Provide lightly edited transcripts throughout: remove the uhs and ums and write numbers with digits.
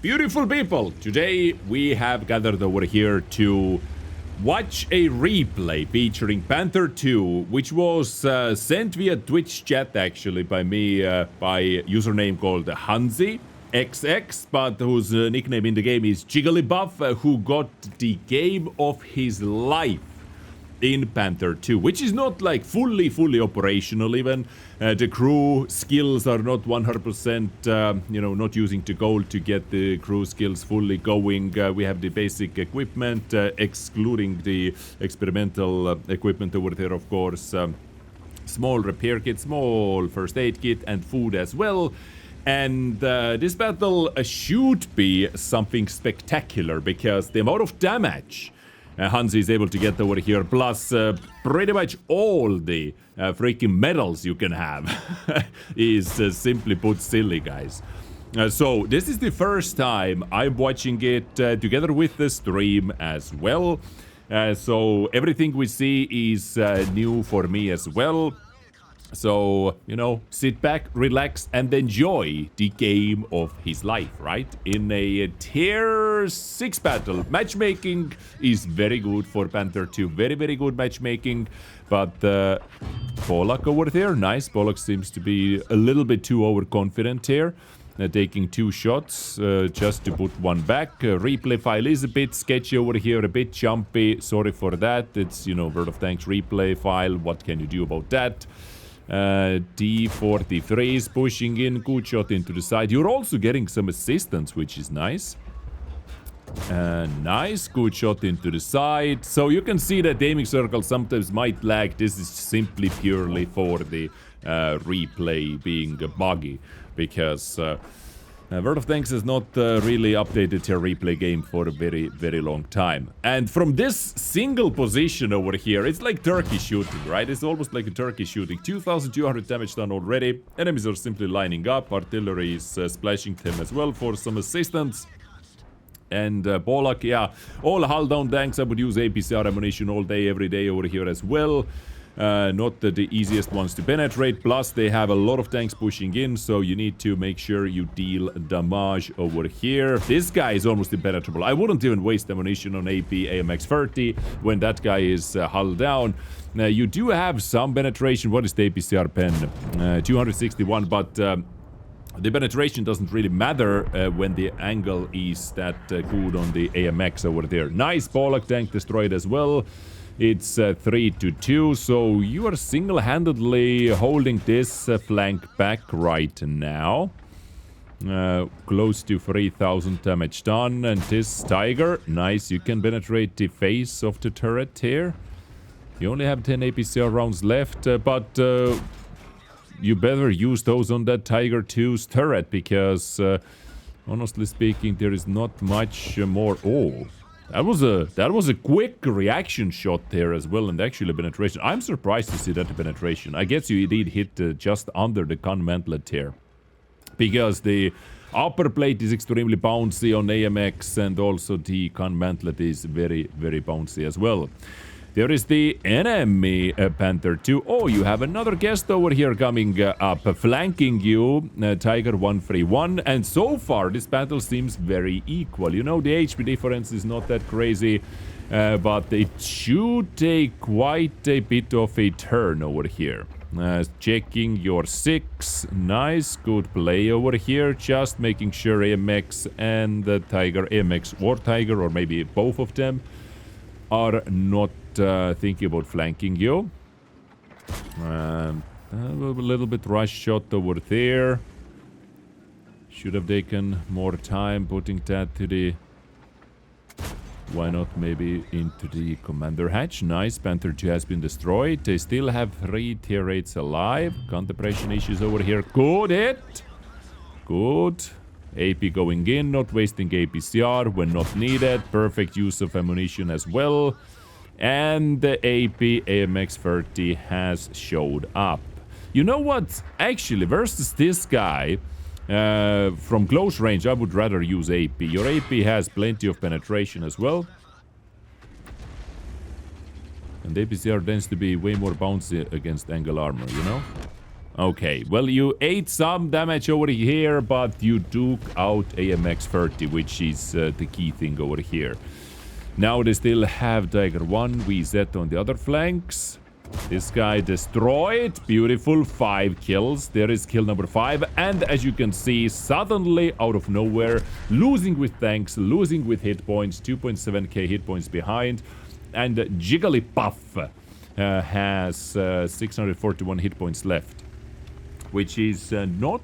Beautiful people, today we have gathered over here to watch a replay featuring Panther II, which was sent via Twitch chat actually by me, by username called Hansi XX, but whose nickname in the game is Jigglybuff, who got the game of his life in Panther 2, which is not like fully operational even. The crew skills are not 100%, not using the goal to get the crew skills fully going. We have the basic equipment, excluding the experimental equipment over there, of course. Small repair kit, small first aid kit, and food as well. And this battle should be something spectacular, because the amount of damage Hansi is able to get over here, plus pretty much all the freaking medals you can have, is simply put silly, guys. So this is the first time I'm watching it together with the stream as well. So everything we see is new for me as well. So, sit back, relax, and enjoy the game of his life, right? In a tier 6 battle. Matchmaking is very good for Panther 2. Very, very good matchmaking. But Polak over there, nice. Polak seems to be a little bit too overconfident here. Taking 2 shots just to put one back. Replay file is a bit sketchy over here, a bit jumpy. Sorry for that. It's, World of Tanks replay file. What can you do about that? D43 is pushing in, good shot into the side. You're also getting some assistance, which is nice. Nice, good shot into the side. So you can see that aiming circle sometimes might lag. This is simply purely for the replay being buggy, because World of Tanks has not really updated their replay game for a very, very long time. And from this single position over here, it's like turkey shooting, right? It's almost like a turkey shooting. 2,200 damage done already. Enemies are simply lining up. Artillery is splashing them as well for some assistance. And Polak, yeah, all hull down tanks. I would use APCR ammunition all day, every day over here as well. Not the easiest ones to penetrate, plus they have a lot of tanks pushing in, so you need to make sure you deal damage over here. This guy is almost impenetrable. I wouldn't even waste ammunition on AP AMX 30 when that guy is hull down. You do have some penetration. What is the APCR pen? 261, but the penetration doesn't really matter when the angle is that good on the AMX over there. Nice, Polak tank destroyed as well. It's 3-2, so you are single-handedly holding this flank back right now. Close to 3,000 damage done, and this Tiger, nice, you can penetrate the face of the turret here. You only have 10 APCR rounds left, but you better use those on that Tiger 2's turret, because honestly speaking, there is not much more. Oh, that was a quick reaction shot there as well, and actually penetration. I'm surprised to see that penetration. I guess you did hit just under the gun mantlet here, because the upper plate is extremely bouncy on AMX, and also the gun mantlet is very, very bouncy as well. There is the enemy Panther 2. Oh, you have another guest over here coming up, flanking you, Tiger 131. And so far, this battle seems very equal. The HP difference is not that crazy, but it should take quite a bit of a turn over here. Checking your 6. Nice, good play over here. Just making sure AMX and the Tiger, AMX or Tiger, or maybe both of them, are not thinking about flanking you. A little bit rush shot over there. Should have taken more time putting that to the... Why not maybe into the commander hatch? Nice, Panther 2 has been destroyed. They still have 3 tier 8s alive. Gun depression issues over here. Good hit. Good. AP going in, not wasting APCR when not needed. Perfect use of ammunition as well. And the AP AMX 30 has showed up. You know what? Actually, versus this guy, from close range, I would rather use AP. Your AP has plenty of penetration as well. And APCR tends to be way more bouncy against angle armor, Okay, well, you ate some damage over here, but you took out AMX 30, which is the key thing over here. Now they still have Tiger 1, VZ on the other flanks. This guy destroyed. Beautiful. 5 kills. There is kill number 5. And as you can see, suddenly, out of nowhere, losing with tanks, losing with hit points, 2.7k hit points behind. And Jigglypuff has 641 hit points left. Which is not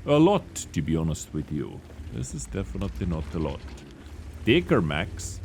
a lot, to be honest with you. This is definitely not a lot. Dicker Max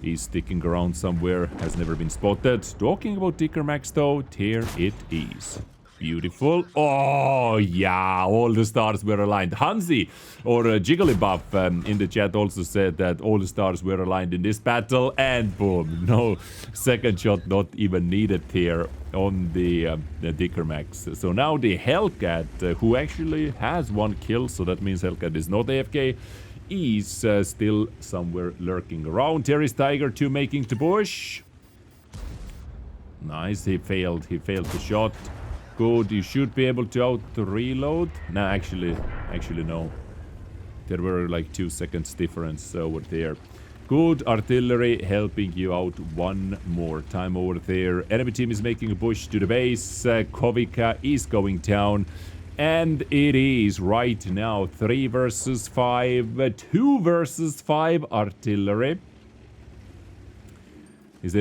is sticking around somewhere, has never been spotted. Talking about Dicker Max though, here it is. Beautiful. Oh, yeah, all the stars were aligned. Hansi, or Jigglypuff, in the chat also said that all the stars were aligned in this battle, and boom, no second shot not even needed here on the Dicker Max. So now the Hellcat, who actually has 1 kill, so that means Hellcat is not AFK, is still somewhere lurking around. Here is Tiger 2 making the push. Nice, he failed the shot. Good, you should be able to auto-reload. No, actually no. There were like 2 seconds difference over there. Good artillery helping you out one more time over there. Enemy team is making a push to the base. Kovica is going down. And it is right now 3 versus 5. 2 versus 5 artillery. Is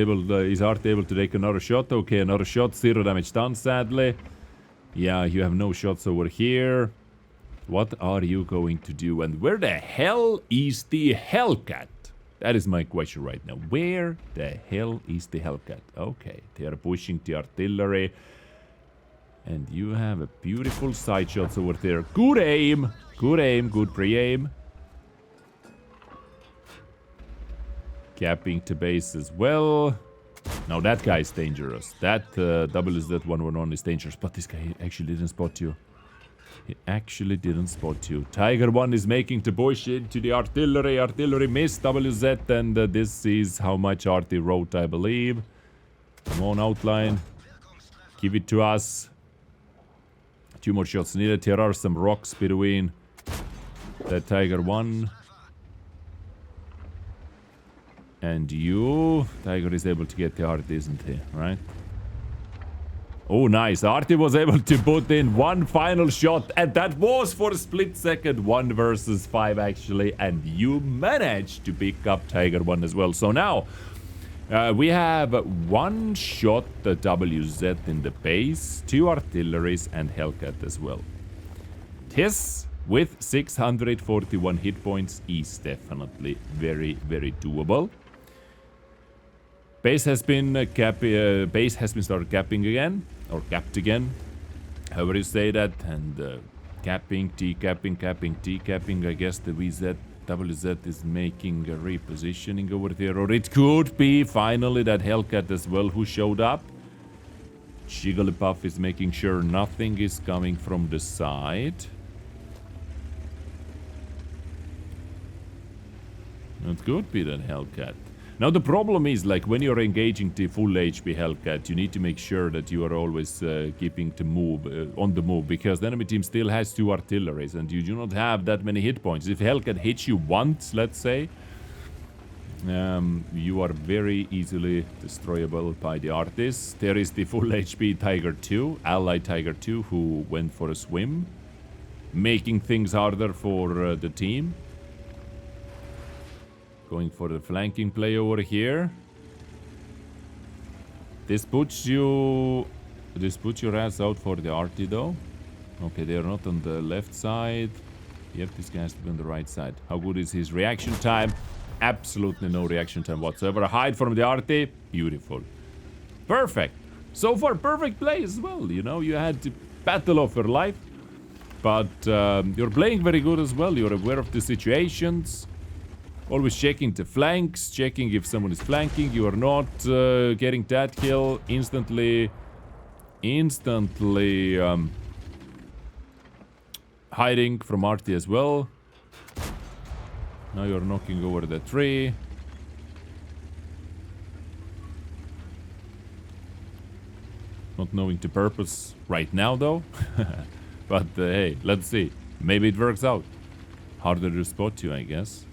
Art able to take another shot? Okay, another shot. 0 damage done, sadly. Yeah, you have no shots over here. What are you going to do? And where the hell is the Hellcat? That is my question right now. Where the hell is the Hellcat? Okay, they are pushing the artillery. And you have a beautiful side shots over there. Good aim. Good aim. Good pre-aim. Capping to base as well. Now that guy is dangerous. That WZ111 is dangerous. But this guy actually didn't spot you. He actually didn't spot you. Tiger 1 is making the push into the artillery. Artillery missed WZ. And this is how much RT wrote, I believe. Come on, outline. Give it to us. 2 more shots needed. Here are some rocks between that Tiger 1 and you. Tiger is able to get the Art, isn't he? Right? Oh, nice. Artie was able to put in 1 final shot, and that was for a split second. 1 versus 5, actually. And you managed to pick up Tiger 1 as well. So now, we have 1 shot WZ in the base, 2 artilleries, and Hellcat as well. This, with 641 hit points, is definitely very, very doable. Base has been started capping again, or capped again, however you say that, and capping, T-capping, capping, T-capping. I guess the WZ is making a repositioning over there, or it could be finally that Hellcat as well who showed up. Jigglypuff is making sure nothing is coming from the side. It could be that Hellcat. Now the problem is, like, when you're engaging the full HP Hellcat, you need to make sure that you are always keeping the move on the move, because the enemy team still has 2 artilleries and you do not have that many hit points. If Hellcat hits you once, let's say, you are very easily destroyable by the artist. There is the full HP Tiger 2, Allied Tiger 2, who went for a swim, making things harder for the team. Going for the flanking play over here. This puts your ass out for the RT though. Okay, they are not on the left side. Yep, this guy has to be on the right side. How good is his reaction time? Absolutely no reaction time whatsoever. A hide from the RT. Beautiful. Perfect. So far, perfect play as well. You know, you had the battle of your life. But you're playing very good as well. You're aware of the situations. Always checking the flanks, checking if someone is flanking. You are not getting that kill. Instantly hiding from RT as well. Now you're knocking over the tree. Not knowing the purpose right now, though. But hey, let's see. Maybe it works out. Harder to spot you, I guess.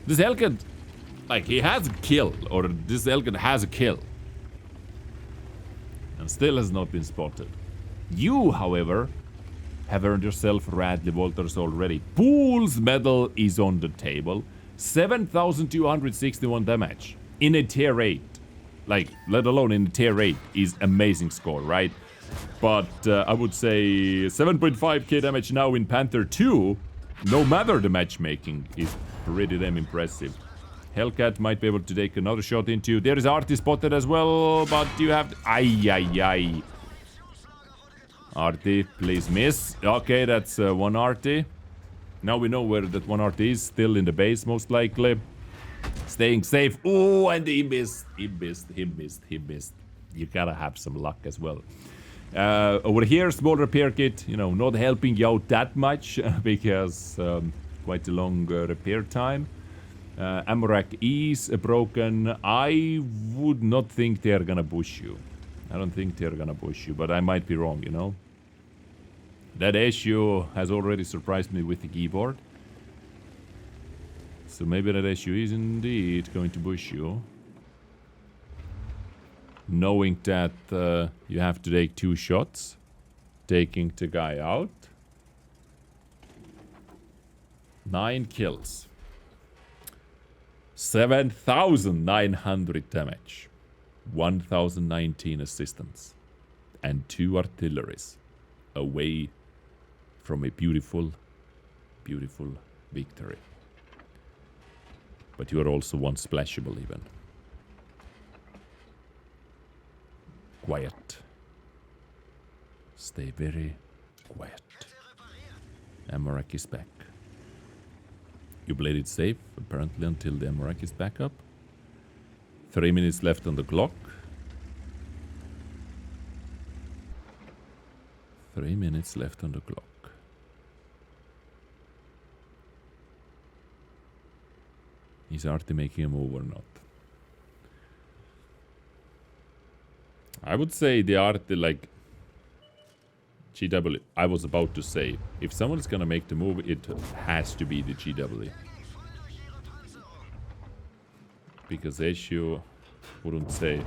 This Hellcat, like, he has a kill. Or this Hellcat has a kill. And still has not been spotted. You, however, have earned yourself Radley Walters already. Pool's medal is on the table. 7,261 damage in a tier 8. Like, let alone in a tier 8 is amazing score, right? But I would say 7.5k damage now in Panther II, no matter the matchmaking, is pretty damn impressive. Hellcat might be able to take another shot into. There is Artie spotted as well, but you have... Ay. Artie, please miss. Okay, that's one Artie. Now we know where that one Artie is. Still in the base, most likely. Staying safe. Oh, and he missed. He missed. You gotta have some luck as well. Over here, small repair kit. You know, not helping you out that much because quite a long repair time. Amorak is broken. I would not think they're gonna push you. I don't think they're gonna push you, but I might be wrong, you know. That issue has already surprised me with the keyboard. So maybe that issue is indeed going to push you. Knowing that you have to take 2 shots. Taking the guy out. 9 kills. 7,900 damage. 1,019 assistance. And 2 artilleries. Away from a beautiful, beautiful victory. But you are also one splashable even. Quiet. Stay very quiet. Amorak is back. You played it safe, apparently, until the Amorak is back up. 3 minutes left on the clock. 3 minutes left on the clock. Is Artie making a move or not? I would say the Artie, like... GW, I was about to say, if someone is gonna make the move, it has to be the GW. Because Eshu, wouldn't say.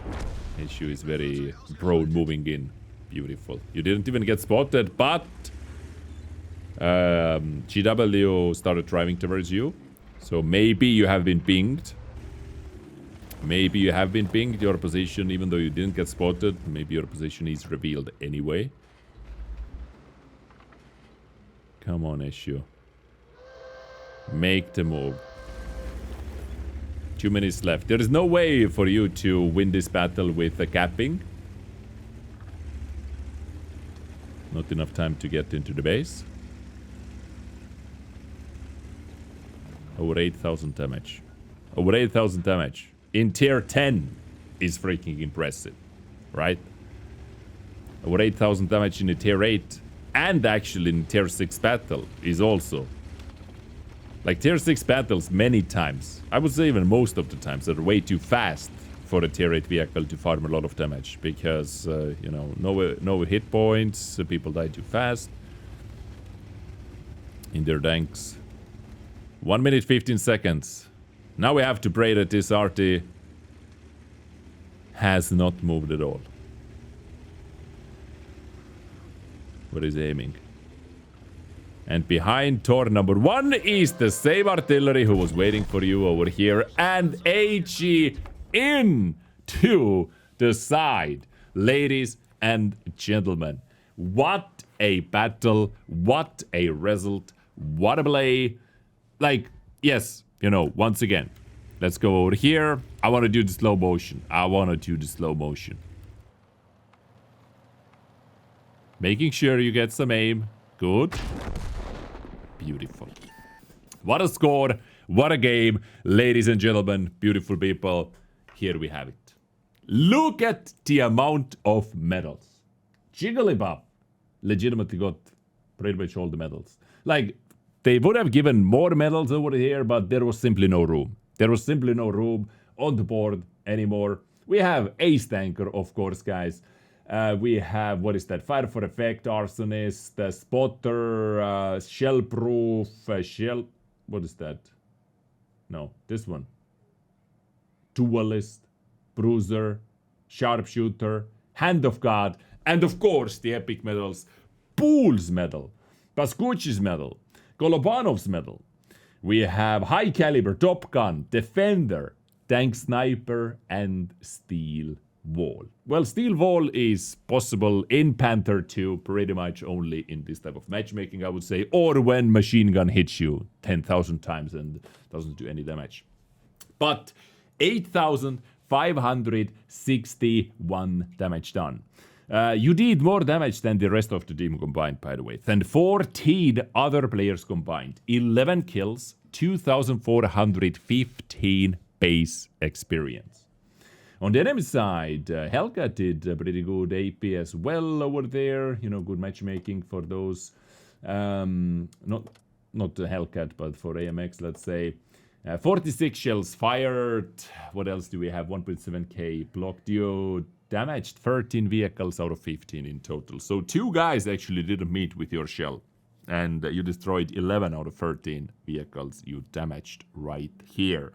Eshu is very broad moving in. Beautiful. You didn't even get spotted, but... GW started driving towards you. So maybe you have been pinged. Maybe you have been pinged, your position, even though you didn't get spotted. Maybe your position is revealed anyway. Come on, Eshu. Make the move. 2 minutes left. There is no way for you to win this battle with a capping. Not enough time to get into the base. Over 8,000 damage. Over 8,000 damage. In tier 10 is freaking impressive. Right? Over 8,000 damage in a tier 8. And actually in tier 6 battle is also. Like tier 6 battles many times. I would say even most of the times are way too fast for a tier 8 vehicle to farm a lot of damage. Because, you know, no hit points. People die too fast. In their tanks. 1 minute 15 seconds. Now we have to pray that this Artie has not moved at all. Where is aiming? And behind Tor number 1 is the same artillery who was waiting for you over here. And HE into the side. Ladies and gentlemen. What a battle. What a result. What a play. Like, yes, you know, once again, let's go over here. I want to do the slow motion. Making sure you get some aim. Good. Beautiful. What a score. What a game. Ladies and gentlemen, beautiful people. Here we have it. Look at the amount of medals. Jigglypuff legitimately got pretty much all the medals. Like, they would have given more medals over here, but there was simply no room. There was simply no room on the board anymore. We have Ace Tanker, of course, guys. We have, what is that? Fire for effect, arsonist, spotter, shell proof, shell. What is that? No, this one. Duelist, bruiser, sharpshooter, hand of god, and of course the epic medals: Pool's medal, Pascucci's medal, Golobanov's medal. We have high caliber, top gun, defender, tank sniper, and steel wall. Well, steel wall is possible in Panther II, pretty much only in this type of matchmaking, I would say, or when machine gun hits you 10,000 times and doesn't do any damage. But 8,561 damage done. You did more damage than the rest of the team combined, by the way. Than 14 other players combined. 11 kills, 2,415 base experience. On the enemy side, Hellcat did a pretty good AP as well over there. You know, good matchmaking for those. Not the Hellcat, but for AMX, let's say. 46 shells fired. What else do we have? 1.7k blocked. You damaged 13 vehicles out of 15 in total. So 2 guys actually didn't meet with your shell. And you destroyed 11 out of 13 vehicles you damaged right here.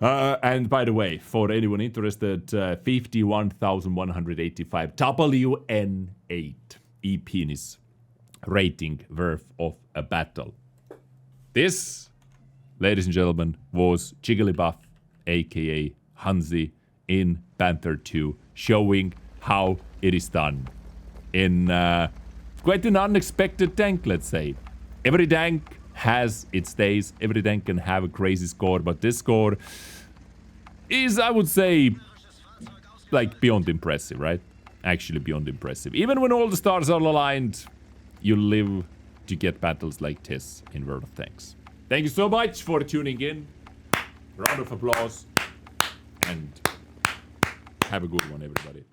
And by the way, for anyone interested, 51,185 WN8 E-penis rating worth of a battle. This, ladies and gentlemen, was Jigglypuff, aka Hansi, in Panther II, showing how it is done. In quite an unexpected tank, let's say. Every tank has its days, every tank can have a crazy score, but this score is, I would say, like beyond impressive, right? Actually beyond impressive. Even when all the stars are aligned, you live to get battles like this in World of Tanks. Thank you so much for tuning in. Round of applause. And have a good one, everybody.